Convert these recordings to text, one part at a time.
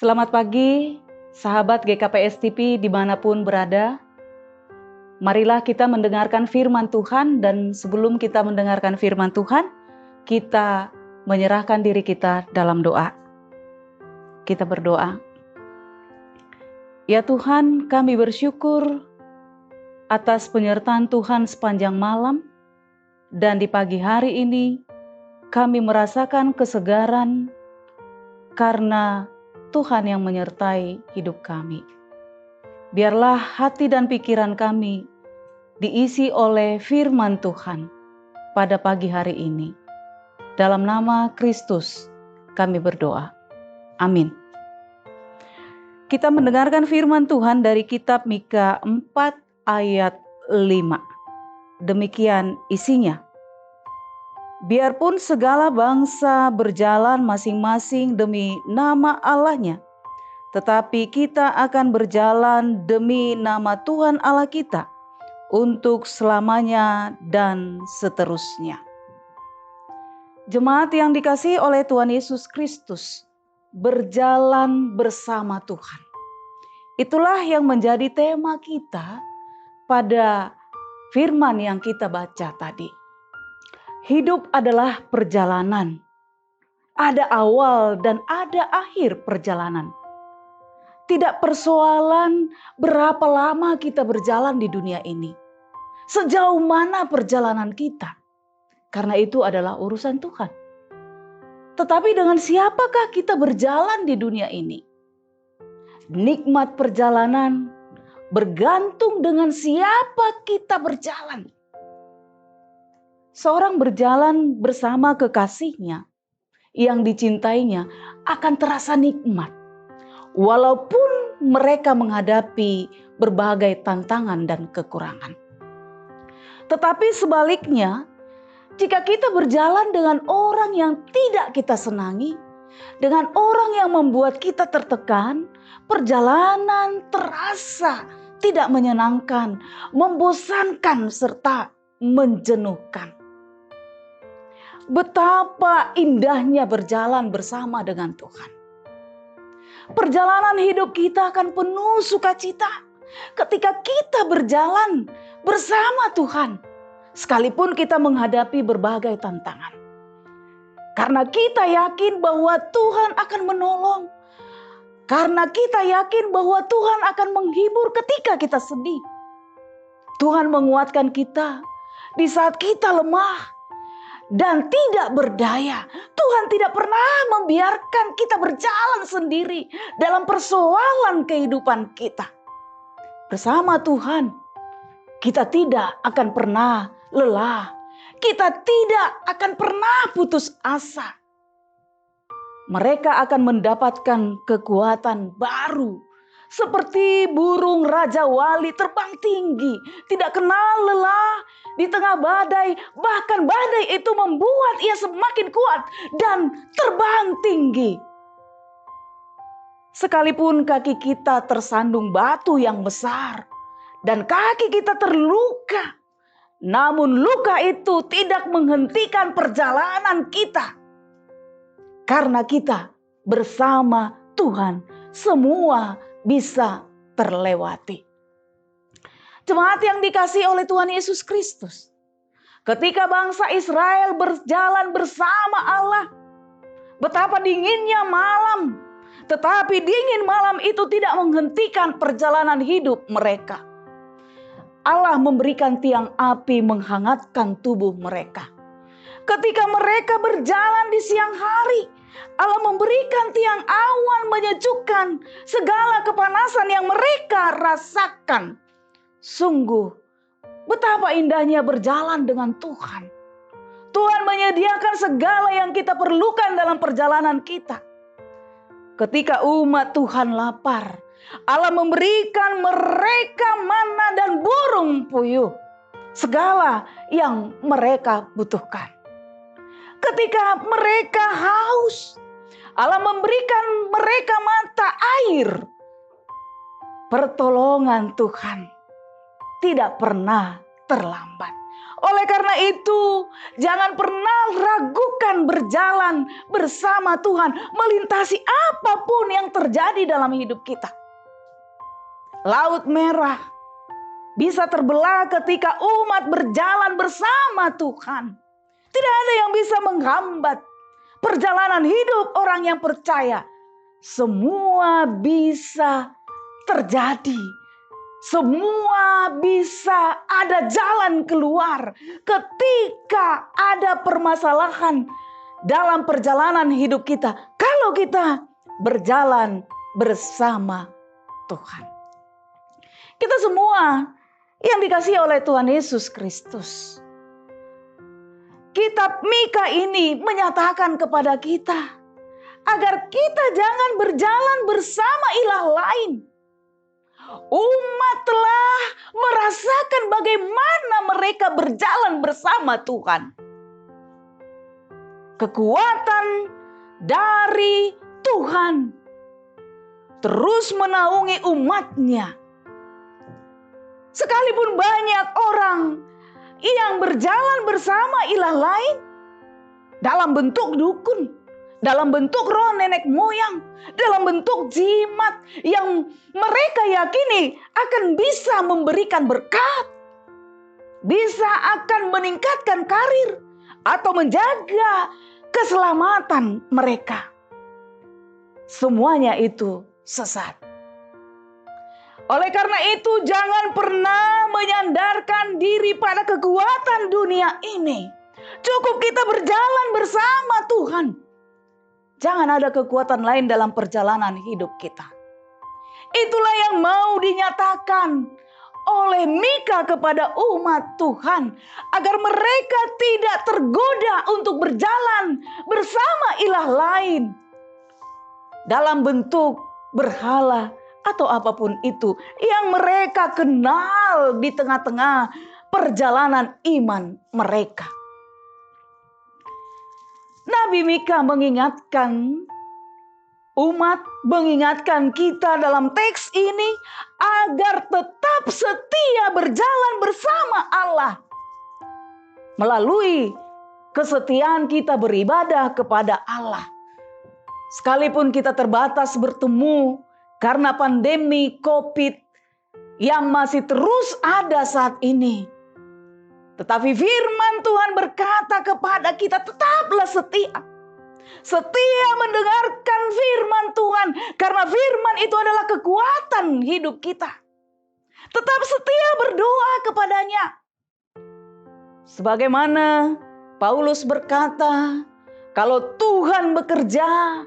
Selamat pagi, sahabat GKPS TV dimanapun berada. Marilah kita mendengarkan firman Tuhan, dan sebelum kita mendengarkan firman Tuhan, kita menyerahkan diri kita dalam doa. Kita berdoa. Ya Tuhan, kami bersyukur atas penyertaan Tuhan sepanjang malam, dan di pagi hari ini kami merasakan kesegaran karena Tuhan yang menyertai hidup kami. Biarlah hati dan pikiran kami diisi oleh firman Tuhan pada pagi hari ini. Dalam nama Kristus kami berdoa. Amin. Kita mendengarkan firman Tuhan dari kitab Mika 4 ayat 5. Demikian isinya. Biarpun segala bangsa berjalan masing-masing demi nama Allahnya, tetapi kita akan berjalan demi nama Tuhan Allah kita untuk selamanya dan seterusnya. Jemaat yang dikasihi oleh Tuhan Yesus Kristus, berjalan bersama Tuhan. Itulah yang menjadi tema kita pada firman yang kita baca tadi. Hidup adalah perjalanan. Ada awal dan ada akhir perjalanan. Tidak persoalan berapa lama kita berjalan di dunia ini. Sejauh mana perjalanan kita. Karena itu adalah urusan Tuhan. Tetapi dengan siapakah kita berjalan di dunia ini? Nikmat perjalanan bergantung dengan siapa kita berjalan. Seorang berjalan bersama kekasihnya yang dicintainya akan terasa nikmat. Walaupun mereka menghadapi berbagai tantangan dan kekurangan. Tetapi sebaliknya, jika kita berjalan dengan orang yang tidak kita senangi, dengan orang yang membuat kita tertekan, perjalanan terasa tidak menyenangkan, membosankan, serta menjenuhkan. Betapa indahnya berjalan bersama dengan Tuhan. Perjalanan hidup kita akan penuh sukacita ketika kita berjalan bersama Tuhan, sekalipun kita menghadapi berbagai tantangan. Karena kita yakin bahwa Tuhan akan menolong. Karena kita yakin bahwa Tuhan akan menghibur ketika kita sedih. Tuhan menguatkan kita di saat kita lemah dan tidak berdaya. Tuhan tidak pernah membiarkan kita berjalan sendiri dalam persoalan kehidupan kita. Bersama Tuhan, kita tidak akan pernah lelah. Kita tidak akan pernah putus asa. Mereka akan mendapatkan kekuatan baru. Seperti burung Raja Wali terbang tinggi, tidak kenal lelah di tengah badai. Bahkan badai itu membuat ia semakin kuat dan terbang tinggi. Sekalipun kaki kita tersandung batu yang besar dan kaki kita terluka, namun luka itu tidak menghentikan perjalanan kita. Karena kita bersama Tuhan, semua bisa terlewati. Jemaat yang dikasihi oleh Tuhan Yesus Kristus, ketika bangsa Israel berjalan bersama Allah, betapa dinginnya malam, tetapi dingin malam itu tidak menghentikan perjalanan hidup mereka. Allah memberikan tiang api menghangatkan tubuh mereka. Ketika mereka berjalan di siang hari, Allah memberikan tiang awan menyejukkan segala kepanasan yang mereka rasakan. Sungguh, betapa indahnya berjalan dengan Tuhan. Tuhan menyediakan segala yang kita perlukan dalam perjalanan kita. Ketika umat Tuhan lapar, Allah memberikan mereka manna dan burung puyuh. Segala yang mereka butuhkan. Ketika mereka haus, Allah memberikan mereka mata air. Pertolongan Tuhan tidak pernah terlambat. Oleh karena itu, jangan pernah ragukan berjalan bersama Tuhan, melintasi apapun yang terjadi dalam hidup kita. Laut Merah bisa terbelah ketika umat berjalan bersama Tuhan. Tidak ada yang bisa menghambat perjalanan hidup orang yang percaya. Semua bisa terjadi. Semua bisa ada jalan keluar ketika ada permasalahan dalam perjalanan hidup kita. Kalau kita berjalan bersama Tuhan. Kita semua yang dikasihi oleh Tuhan Yesus Kristus. Kitab Mika ini menyatakan kepada kita agar kita jangan berjalan bersama ilah lain. Umat telah merasakan bagaimana mereka berjalan bersama Tuhan. Kekuatan dari Tuhan terus menaungi umatnya. Sekalipun banyak orang yang berjalan bersama ilah lain dalam bentuk dukun, dalam bentuk roh nenek moyang, dalam bentuk jimat yang mereka yakini akan bisa memberikan berkat, bisa akan meningkatkan karir atau menjaga keselamatan mereka. Semuanya itu sesat. Oleh karena itu, jangan pernah menyandarkan diri pada kekuatan dunia ini. Cukup kita berjalan bersama Tuhan. Jangan ada kekuatan lain dalam perjalanan hidup kita. Itulah yang mau dinyatakan oleh Mika kepada umat Tuhan, agar mereka tidak tergoda untuk berjalan bersama ilah lain dalam bentuk berhala atau apapun itu yang mereka kenal di tengah-tengah perjalanan iman mereka. Nabi Mika mengingatkan umat, mengingatkan kita dalam teks ini agar tetap setia berjalan bersama Allah. Melalui kesetiaan kita beribadah kepada Allah. Sekalipun kita terbatas bertemu karena pandemi COVID yang masih terus ada saat ini. Tetapi firman Tuhan berkata kepada kita, tetaplah setia. Setia mendengarkan firman Tuhan, karena firman itu adalah kekuatan hidup kita. Tetap setia berdoa kepadanya. Sebagaimana Paulus berkata, kalau Tuhan bekerja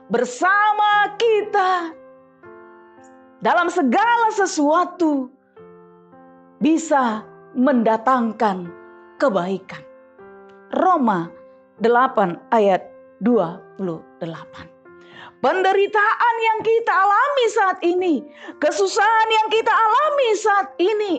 bersama kita dalam segala sesuatu, bisa mendatangkan kebaikan. Roma 8 ayat 28. Penderitaan yang kita alami saat ini, kesusahan yang kita alami saat ini,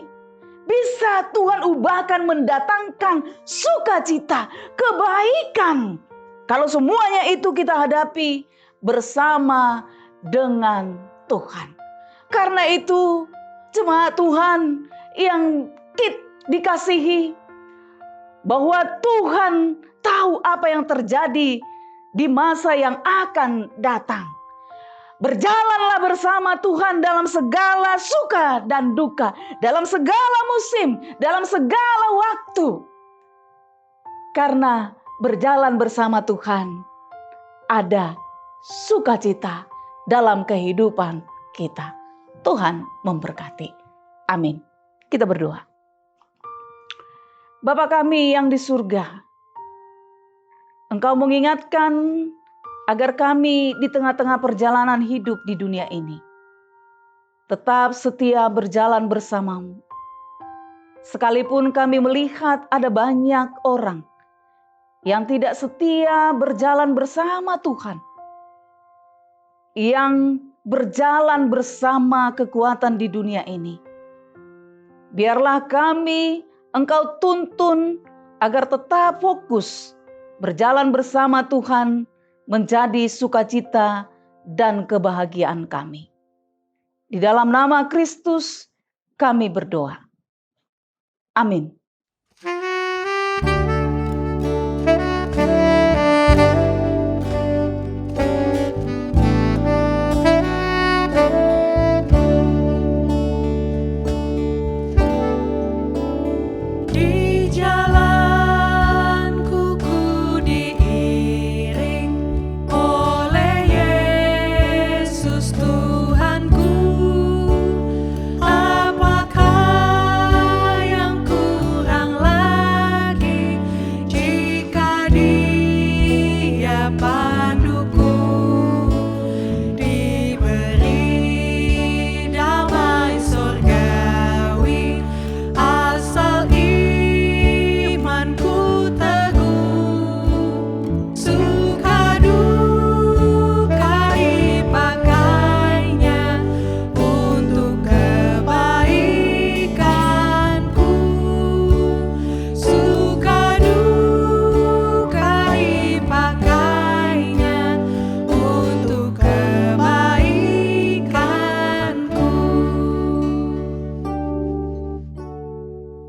bisa Tuhan ubahkan mendatangkan sukacita, kebaikan. Kalau semuanya itu kita hadapi bersama dengan Tuhan. Karena itu, jemaat Tuhan yang dikasihi, bahwa Tuhan tahu apa yang terjadi di masa yang akan datang. Berjalanlah bersama Tuhan dalam segala suka dan duka, dalam segala musim, dalam segala waktu. Karena berjalan bersama Tuhan ada sukacita dalam kehidupan kita. Tuhan memberkati. Amin. Kita berdoa. Bapa kami yang di surga, Engkau mengingatkan agar kami di tengah-tengah perjalanan hidup di dunia ini tetap setia berjalan bersamamu. Sekalipun kami melihat ada banyak orang yang tidak setia berjalan bersama Tuhan, yang berjalan bersama kekuatan di dunia ini. Biarlah kami Engkau tuntun agar tetap fokus berjalan bersama Tuhan menjadi sukacita dan kebahagiaan kami. Di dalam nama Kristus kami berdoa. Amin.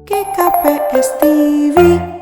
GKPS TV.